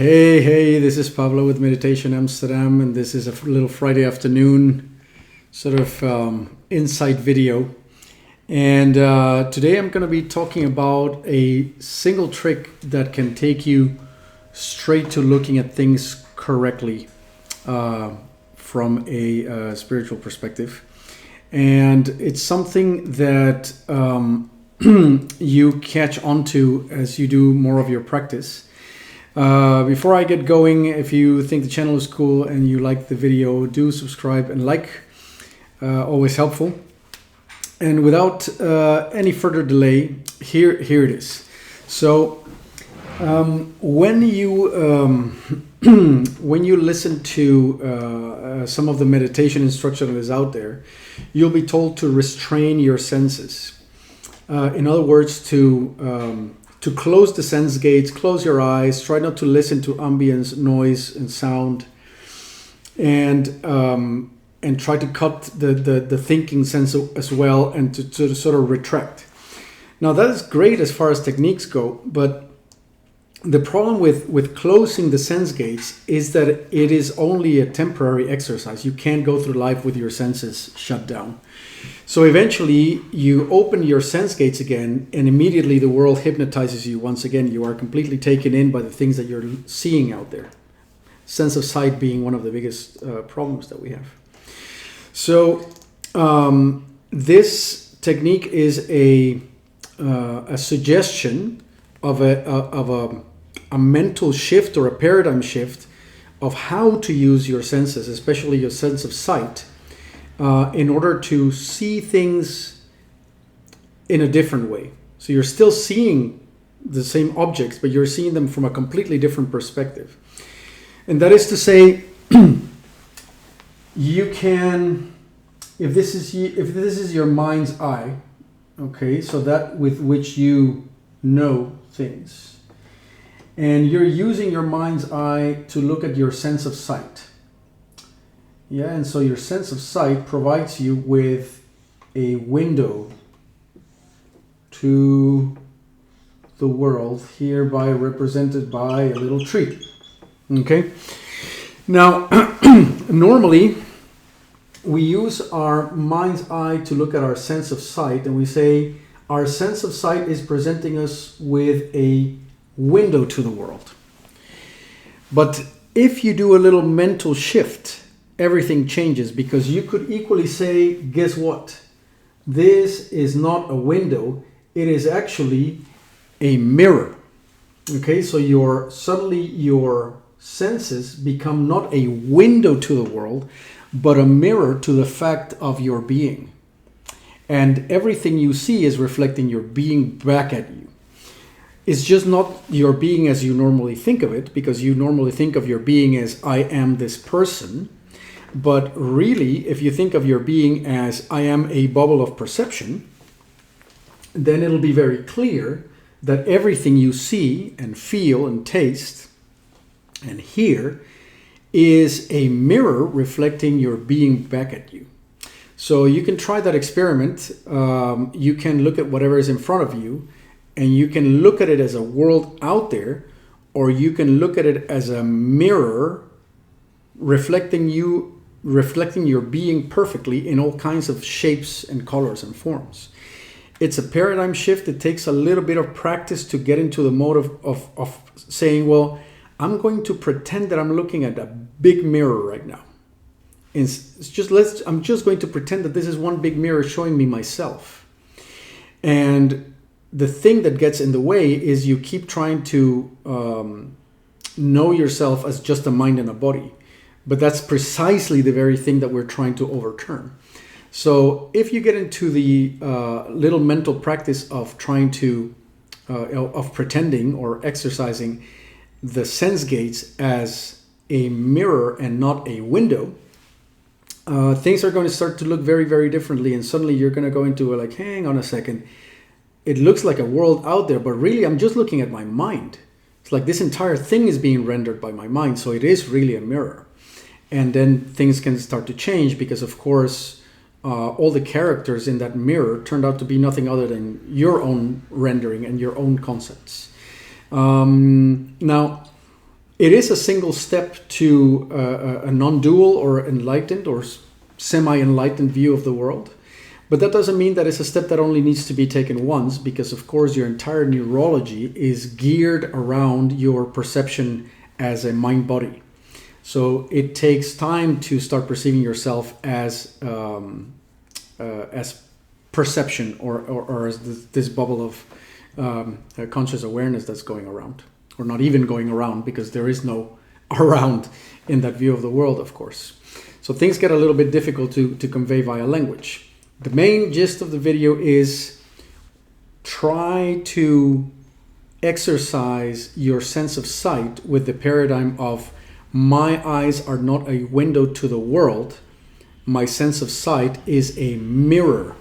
Hey, this is Pablo with Meditation Amsterdam, and this is a little Friday afternoon sort of insight video. And today I'm going to be talking about a single trick that can take you straight to looking at things correctly from a spiritual perspective. And it's something that you catch onto as you do more of your practice. Before I get going, if you think the channel is cool and you like the video, do subscribe and like, always helpful. And without any further delay, here it is. So when you listen to some of the meditation instruction that is out there, you'll be told to restrain your senses. In other words, to close the sense gates, close your eyes, try not to listen to ambience, noise, and sound, and try to cut the thinking sense as well, and to sort of retract. Now that is great as far as techniques go, but the problem with closing the sense gates is that it is only a temporary exercise. You can't go through life with your senses shut down. So eventually you open your sense gates again, and immediately the world hypnotizes you once again. You are completely taken in by the things that you're seeing out there. Sense of sight being one of the biggest problems that we have. So this technique is a suggestion of a mental shift or a paradigm shift of how to use your senses, especially your sense of sight, in order to see things in a different way. So you're still seeing the same objects, but you're seeing them from a completely different perspective. And that is to say, you can, if this is your mind's eye, okay, so that with which you know things, and you're using your mind's eye to look at your sense of sight. Yeah, and so your sense of sight provides you with a window to the world, hereby represented by a little tree. Okay? Now, normally, we use our mind's eye to look at our sense of sight, and we say our sense of sight is presenting us with a window to the world. But if you do a little mental shift, everything changes, because you could equally say, guess what? This is not a window, it is actually a mirror. Okay, so suddenly your senses become not a window to the world, but a mirror to the fact of your being. And everything you see is reflecting your being back at you. It's just not your being as you normally think of it, because you normally think of your being as I am this person. But really, if you think of your being as I am a bubble of perception, then it'll be very clear that everything you see and feel and taste and hear is a mirror reflecting your being back at you. So you can try that experiment. You can look at whatever is in front of you, and you can look at it as a world out there, or you can look at it as a mirror reflecting your being perfectly in all kinds of shapes and colors and forms. It's a paradigm shift. It takes a little bit of practice to get into the mode of saying, well, I'm going to pretend that I'm looking at a big mirror right now. I'm just going to pretend that this is one big mirror showing me myself. And the thing that gets in the way is you keep trying to know yourself as just a mind and a body. But that's precisely the very thing that we're trying to overturn. So if you get into the little mental practice of trying to, of pretending or exercising the sense gates as a mirror and not a window, things are going to start to look very, very differently. And suddenly you're going to go into like, hang on a second. It looks like a world out there, but really I'm just looking at my mind. It's like this entire thing is being rendered by my mind. So it is really a mirror. And then things can start to change because, of course, all the characters in that mirror turned out to be nothing other than your own rendering and your own concepts. Now, It is a single step to a non-dual or enlightened or semi-enlightened view of the world. But that doesn't mean that it's a step that only needs to be taken once, because of course your entire neurology is geared around your perception as a mind-body. So it takes time to start perceiving yourself as perception or as this bubble of conscious awareness that's going around, or not even going around, because there is no around in that view of the world, of course. So things get a little bit difficult to convey via language. The main gist of the video is try to exercise your sense of sight with the paradigm of my eyes are not a window to the world. My sense of sight is a mirror.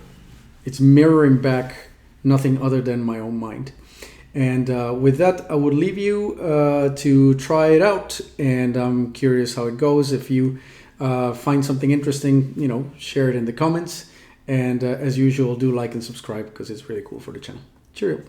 It's mirroring back nothing other than my own mind. And with that, I would leave you to try it out. And I'm curious how it goes. If you find something interesting, share it in the comments. And as usual, do like and subscribe, because it's really cool for the channel. Cheerio.